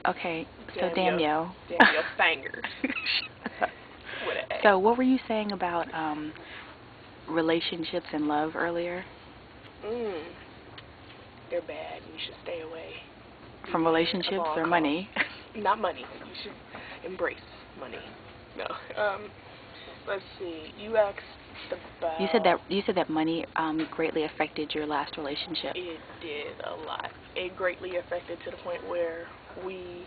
Okay, so Damnyo. Damnyo. Damnyo Stanger. With an A. So what were you saying about relationships and love earlier? They're bad. You should stay away. From relationships or money? Not money. You should embrace money. No. Let's see. You asked about. You said that money greatly affected your last relationship. It did a lot. It greatly affected to the point where we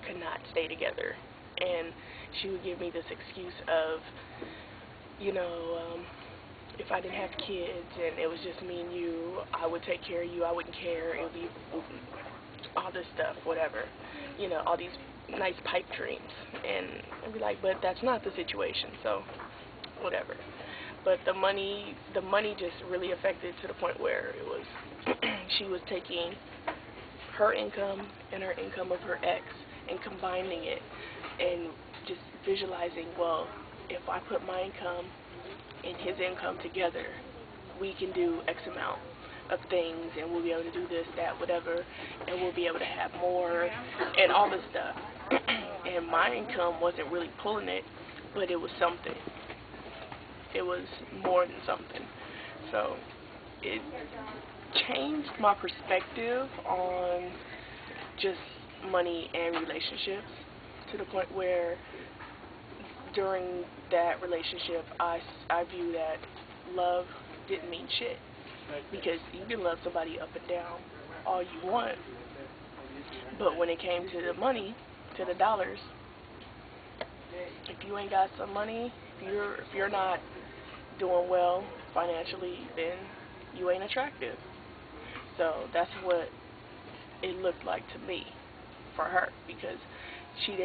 could not stay together, and she would give me this excuse of, if I didn't have kids and it was just me and you, I would take care of you. I wouldn't care. It would be all this stuff, whatever. All these nice pipe dreams. And I'd be like, but that's not the situation, so whatever. But the money just really affected to the point where it was, she was taking her income and her income of her ex and combining it and just visualizing, well, if I put my income and his income together, we can do X amount of things, and we'll be able to do this, that, whatever, and we'll be able to have more, and all this stuff. And my income wasn't really pulling it, but it was something. It was more than something. So it changed my perspective on just money and relationships to the point where during that relationship, I view that love didn't mean shit. Because you can love somebody up and down all you want, but when it came to the money, to the dollars, if you ain't got some money, if you're not doing well financially, then you ain't attractive. So that's what it looked like to me for her, because she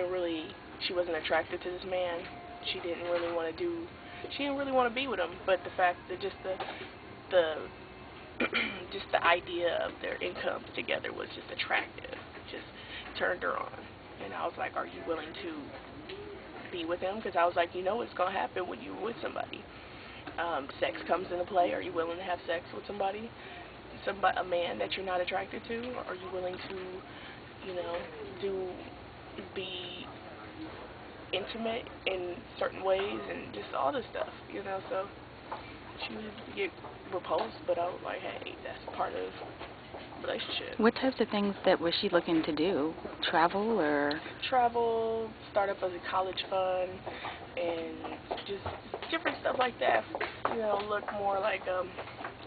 wasn't attracted to this man. She didn't really want to be with him, but the fact that just the idea of their incomes together was just attractive, just turned her on. And I was like, are you willing to be with him? Because I was like, what's going to happen when you're with somebody. Sex comes into play. Are you willing to have sex with somebody, a man that you're not attracted to? Are you willing to, be intimate in certain ways and just all this stuff, so she would get repulsed, but I was like, hey, that's part of relationship. What types of things was she looking to do? Travel or? Travel, start up as a college fund, and just different stuff like that. Look more like,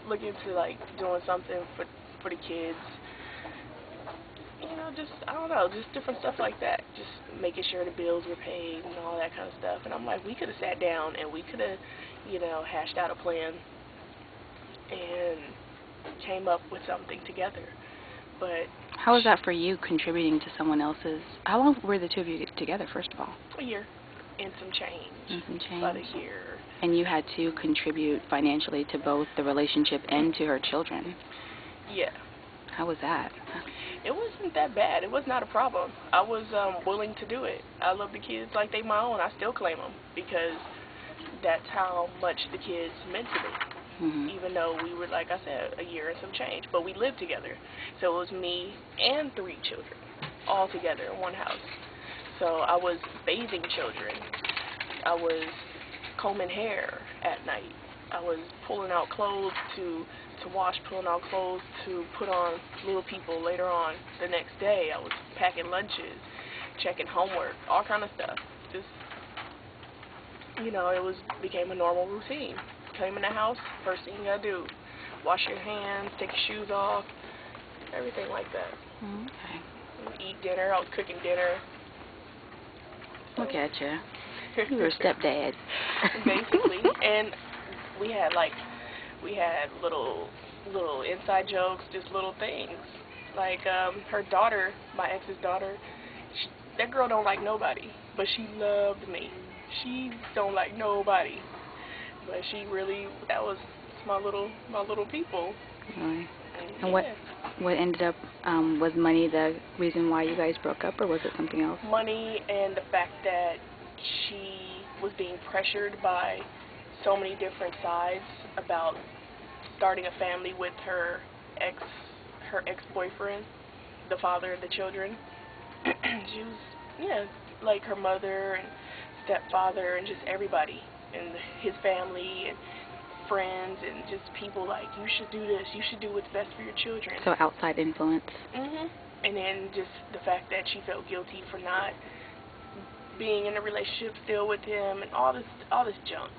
look into like doing something for the kids. I don't know, just different stuff like that. Just making sure the bills were paid and all that kind of stuff. And I'm like, we could have sat down and we could have, hashed out a plan and came up with something together. But how was that for you, contributing to someone else's? How long were the two of you together, first of all? A year and some change. About a year. And you had to contribute financially to both the relationship and to her children. Yeah. How was that? It wasn't that bad. It was not a problem. I was willing to do it. I love the kids like they my own. I still claim them because that's how much the kids meant to me. Mm-hmm. Even though we were, like I said, a year and some change. But we lived together. So it was me and 3 children all together in one house. So I was bathing children. I was combing hair at night. I was pulling out clothes to wash, pulling out clothes to put on little people later on the next day. I was packing lunches, checking homework, all kind of stuff. Just, it became a normal routine. Came in the house, first thing you gotta do, wash your hands, take your shoes off, everything like that. Okay. Eat dinner. I was cooking dinner. Look at you. You were a stepdad. Basically. And we had little inside jokes, just little things. Like her daughter, my ex's daughter, that girl don't like nobody, but she loved me. She don't like nobody, but that was my little people. Really? And what ended up, was money the reason why you guys broke up, or was it something else? Money and the fact that she was being pressured by so many different sides about starting a family with her ex-boyfriend, the father of the children. she was, yeah, like her mother and stepfather and just everybody and his family and friends and just people like, you should do this, you should do what's best for your children. So outside influence. And then just the fact that she felt guilty for not being in a relationship still with him and all this junk.